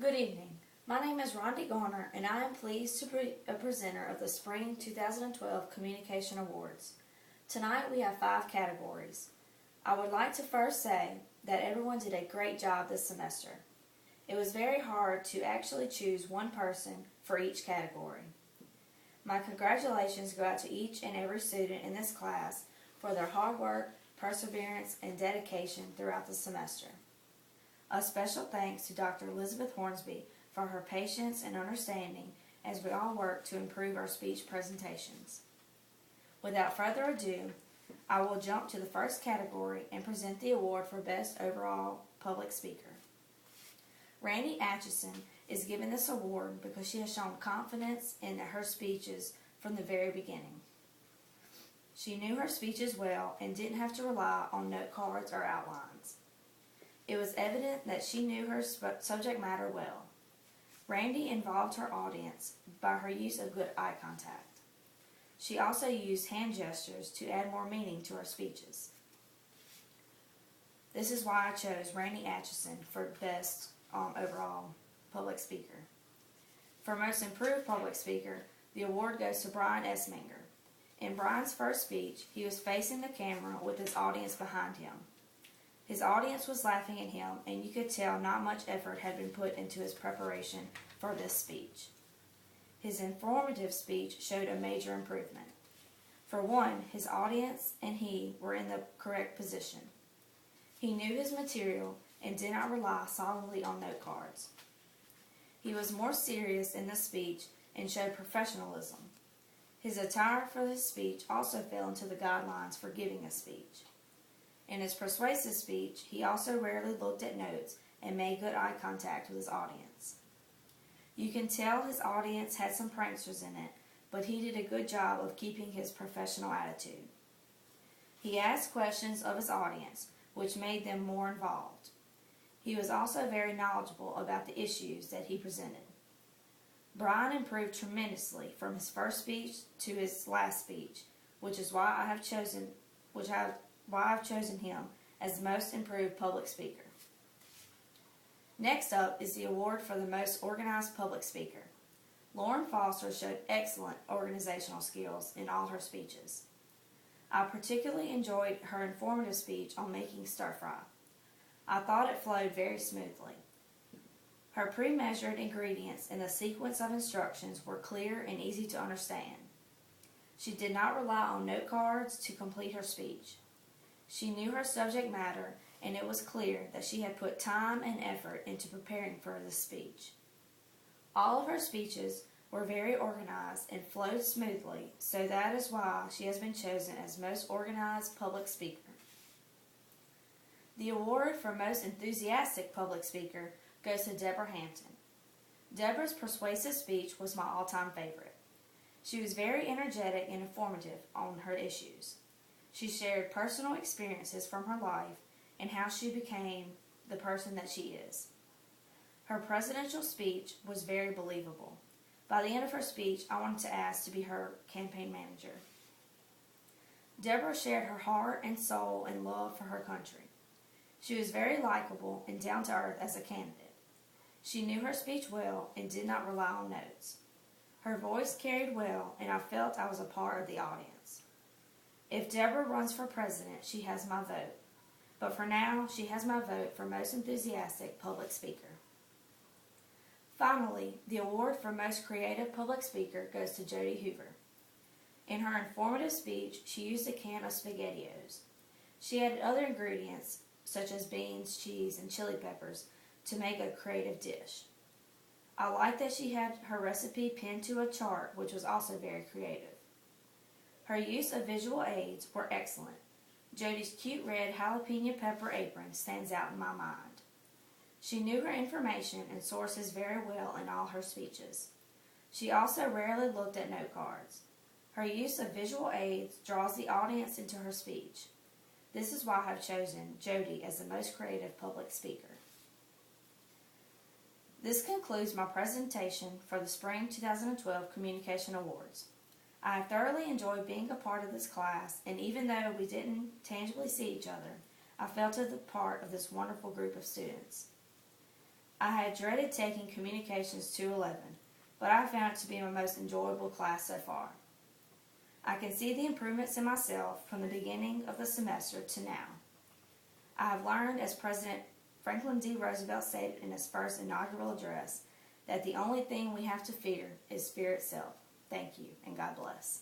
Good evening. My name is Rhonda Garner, and I am pleased to be a presenter of the Spring 2012 Communication Awards. Tonight we have 5 categories. I would like to first say that everyone did a great job this semester. It was very hard to actually choose one person for each category. My congratulations go out to each and every student in this class for their hard work, perseverance, and dedication throughout the semester. A special thanks to Dr. Elizabeth Hornsby for her patience and understanding as we all work to improve our speech presentations. Without further ado, I will jump to the first category and present the award for Best Overall Public Speaker. Randy Atchison is given this award because she has shown confidence in her speeches from the very beginning. She knew her speeches well and didn't have to rely on note cards or outlines. It was evident that she knew her subject matter well. Randy involved her audience by her use of good eye contact. She also used hand gestures to add more meaning to her speeches. This is why I chose Randy Atchison for Best Overall Public Speaker. For Most Improved Public Speaker, the award goes to Brian Esminger. In Brian's first speech, he was facing the camera with his audience behind him. His audience was laughing at him, and you could tell not much effort had been put into his preparation for this speech. His informative speech showed a major improvement. For one, his audience and he were in the correct position. He knew his material and did not rely solely on note cards. He was more serious in the speech and showed professionalism. His attire for his speech also fell into the guidelines for giving a speech. In his persuasive speech, he also rarely looked at notes and made good eye contact with his audience. You can tell his audience had some pranksters in it, but he did a good job of keeping his professional attitude. He asked questions of his audience, which made them more involved. He was also very knowledgeable about the issues that he presented. Brian improved tremendously from his first speech to his last speech, which is why I've chosen him as the Most Improved Public Speaker. Next up is the award for the Most Organized Public Speaker. Lauren Foster showed excellent organizational skills in all her speeches. I particularly enjoyed her informative speech on making stir-fry. I thought it flowed very smoothly. Her pre-measured ingredients and the sequence of instructions were clear and easy to understand. She did not rely on note cards to complete her speech. She knew her subject matter, and it was clear that she had put time and effort into preparing for this speech. All of her speeches were very organized and flowed smoothly, so that is why she has been chosen as Most Organized Public Speaker. The award for Most Enthusiastic Public Speaker goes to Deborah Hampton. Deborah's persuasive speech was my all-time favorite. She was very energetic and informative on her issues. She shared personal experiences from her life and how she became the person that she is. Her presidential speech was very believable. By the end of her speech, I wanted to ask to be her campaign manager. Deborah shared her heart and soul and love for her country. She was very likable and down to earth as a candidate. She knew her speech well and did not rely on notes. Her voice carried well, and I felt I was a part of the audience. If Deborah runs for president, she has my vote. But for now, she has my vote for Most Enthusiastic Public Speaker. Finally, the award for Most Creative Public Speaker goes to Jody Hoover. In her informative speech, she used a can of SpaghettiOs. She added other ingredients, such as beans, cheese, and chili peppers, to make a creative dish. I like that she had her recipe pinned to a chart, which was also very creative. Her use of visual aids were excellent. Jody's cute red jalapeno pepper apron stands out in my mind. She knew her information and sources very well in all her speeches. She also rarely looked at note cards. Her use of visual aids draws the audience into her speech. This is why I have chosen Jody as the Most Creative Public Speaker. This concludes my presentation for the Spring 2012 Communication Awards. I have thoroughly enjoyed being a part of this class, and even though we didn't tangibly see each other, I felt as a part of this wonderful group of students. I had dreaded taking Communications 211, but I found it to be my most enjoyable class so far. I can see the improvements in myself from the beginning of the semester to now. I have learned, as President Franklin D. Roosevelt stated in his first inaugural address, that the only thing we have to fear is fear itself. Thank you, and God bless.